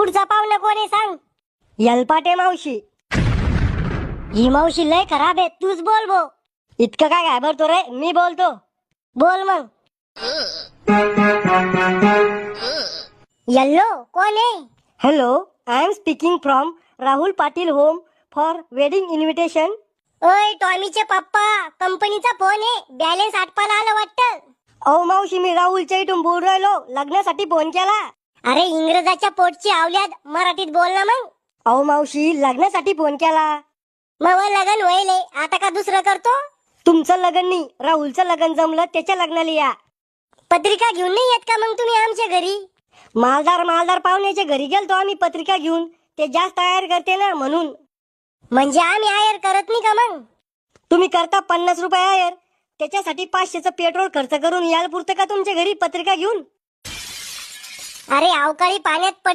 पुढचा पाहुणा कोण आहे सांग. यलपाटे मावशी. ही मावशी लय खराब आहे, तूच बोल भो. इतकं काय घाबरतो रे, मी बोलतो. बोल मग. यल्लो कोण आहे? Hello, I am speaking from Rahul Patil home for wedding invitation. ओय टॉमीचे पप्पा, कंपनीचा फोन आहे, बॅलन्स आटपायला आलं वाटतं. अहो मावशी, मी राहुलच्या इथून बोल राहिलो, लग्नासाठी फोन केला. अरे इंग्रजाच्या पोटची आवल्याद, मराठीत बोल ना मग. अहो मावशी, लग्नासाठी फोन केला. मग लग्न व्हायले, आता का दुसरं करतो? तुमचं लग्न नाही, राहुलचं लग्न जमलं, त्याच्या लग्नाला या. पत्रिका घेऊन नाही येत का मग तुम्ही आमच्या घरी? मालदार पाहुण्याच्या घरी गेलतो आम्ही पत्रिका घेऊन, ते जास्त तयार करते ना म्हणून. म्हणजे आम्ही आयर करत नाही का मग? तुम्ही करता 50 रुपये आयर, त्याच्यासाठी 500चं पेट्रोल खर्च करून याल पुरतं का तुमच्या घरी पत्रिका घेऊन? अरे अवकाळी पाण्यात पडेल